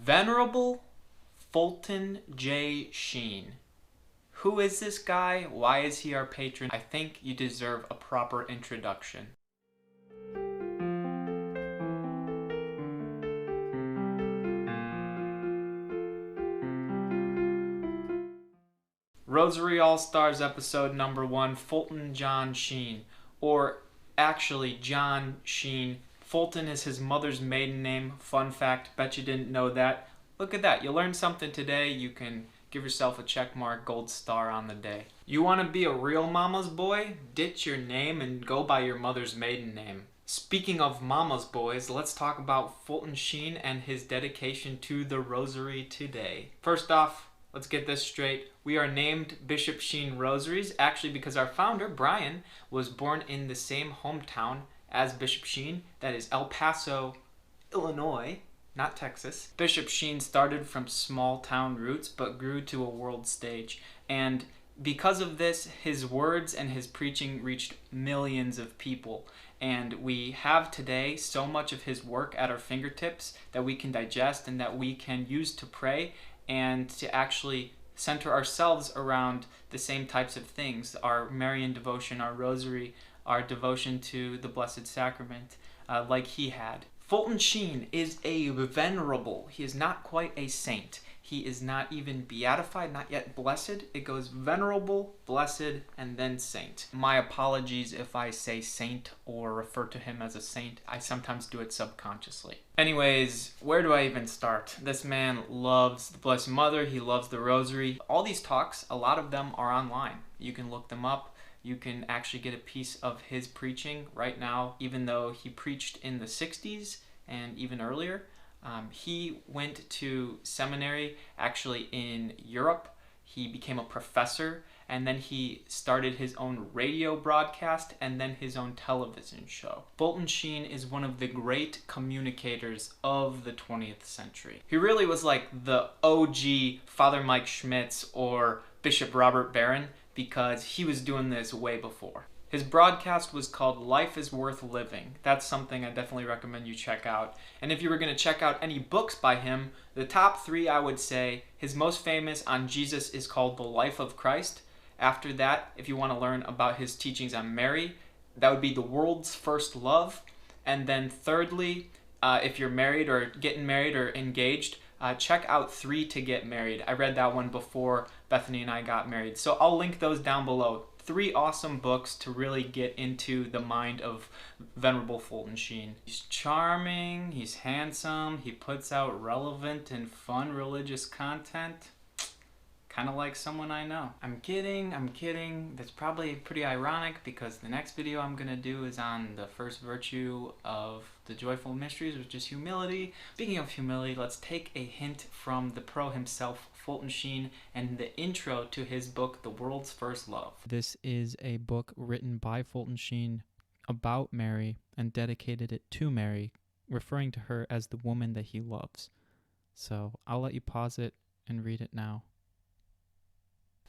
Venerable Fulton J. Sheen. Who is this guy? Why is he our patron? I think you deserve a proper introduction. Rosary All-Stars episode number 1, Fulton John Sheen. Or actually, John Sheen. Fulton is his mother's maiden name. Fun fact, bet you didn't know that. Look at that, you learned something today. You can give yourself a check mark, gold star on the day. You want to be a real mama's boy? Ditch your name and go by your mother's maiden name. Speaking of mama's boys, let's talk about Fulton Sheen and his dedication to the Rosary today. First off, let's get this straight. We are named Bishop Sheen Rosaries actually because our founder, Brian, was born in the same hometown as Bishop Sheen, that is El Paso, Illinois, not Texas. Bishop Sheen started from small town roots but grew to a world stage, and because of this, his words and his preaching reached millions of people, and we have today so much of his work at our fingertips that we can digest and that we can use to pray and to actually center ourselves around the same types of things, our Marian devotion, our rosary, our devotion to the Blessed Sacrament, like he had. Fulton Sheen is a venerable. He is not quite a saint. He is not even beatified, not yet blessed. It goes venerable, blessed, and then saint. My apologies if I say saint or refer to him as a saint. I sometimes do it subconsciously. Anyways, where do I even start? This man loves the Blessed Mother. He loves the Rosary. All these talks, a lot of them are online. You can look them up. You can actually get a piece of his preaching right now, even though he preached in the 60s and even earlier. He went to seminary actually in Europe. He became a professor, and then he started his own radio broadcast and then his own television show. Fulton Sheen is one of the great communicators of the 20th century. He really was like the OG Father Mike Schmitz or Bishop Robert Barron, because he was doing this way before. His broadcast was called Life is Worth Living. That's something I definitely recommend you check out. And if you were going to check out any books by him, the top 3 I would say, his most famous on Jesus is called The Life of Christ. After that, if you want to learn about his teachings on Mary, that would be The World's First Love. And then thirdly, if you're married or getting married or engaged, check out 3 to Get Married. I read that one before Bethany and I got married. So I'll link those down below. 3 awesome books to really get into the mind of Venerable Fulton Sheen. He's charming, he's handsome, he puts out relevant and fun religious content. Kind of like someone I know. I'm kidding. That's probably pretty ironic because the next video I'm going to do is on the first virtue of the joyful mysteries, which is humility. Speaking of humility, let's take a hint from the pro himself, Fulton Sheen, and the intro to his book, The World's First Love. This is a book written by Fulton Sheen about Mary and dedicated it to Mary, referring to her as the woman that he loves. So I'll let you pause it and read it now.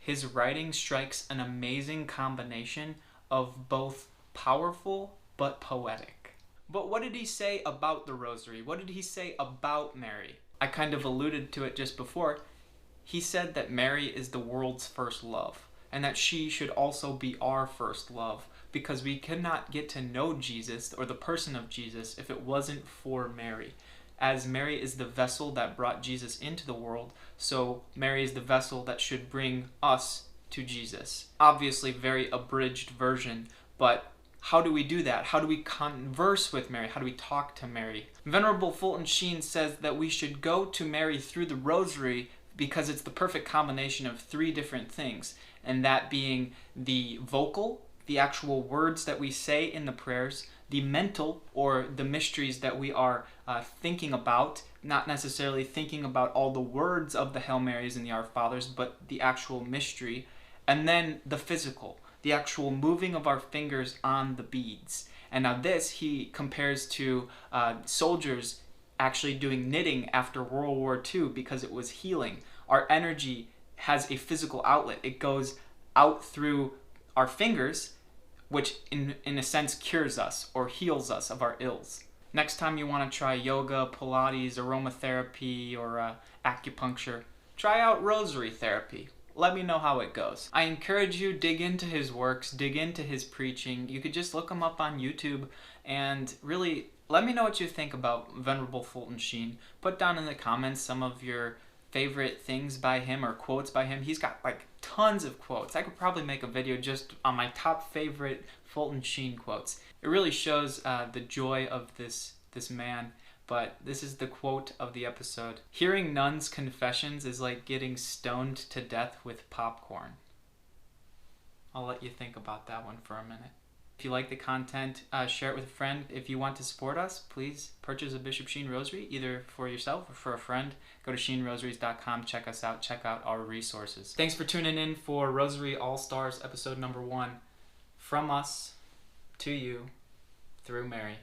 His writing strikes an amazing combination of both powerful but poetic. But what did he say about the Rosary? What did he say about Mary? I kind of alluded to it just before. He said that Mary is the world's first love, and that she should also be our first love, because we could not get to know Jesus or the person of Jesus if it wasn't for Mary. As Mary is the vessel that brought Jesus into the world, so Mary is the vessel that should bring us to Jesus. Obviously, very abridged version, but how do we do that? How do we converse with Mary? How do we talk to Mary? Venerable Fulton Sheen says that we should go to Mary through the Rosary because it's the perfect combination of 3 different things, and that being the vocal, the actual words that we say in the prayers, the mental, or the mysteries that we are thinking about, not necessarily thinking about all the words of the Hail Marys and the Our Fathers, but the actual mystery, and then the physical, the actual moving of our fingers on the beads. And now this he compares to soldiers actually doing knitting after World War II because it was healing. Our energy has a physical outlet. It goes out through our fingers, which in a sense cures us or heals us of our ills. Next time you want to try yoga, Pilates, aromatherapy, or acupuncture, try out rosary therapy. Let me know how it goes. I encourage you, dig into his works, dig into his preaching. You could just look him up on YouTube and really let me know what you think about Venerable Fulton Sheen. Put down in the comments some of your favorite things by him or quotes by him. He's got like tons of quotes. I could probably make a video just on my top favorite Fulton Sheen quotes. It really shows the joy of this man. But this is the quote of the episode. Hearing nuns' confessions is like getting stoned to death with popcorn. I'll let you think about that one for a minute. If you like the content, share it with a friend. If you want to support us, please purchase a Bishop Sheen rosary, either for yourself or for a friend. Go to sheenrosaries.com, check us out, check out our resources. Thanks for tuning in for Rosary All-Stars episode number 1. From us, to you, through Mary.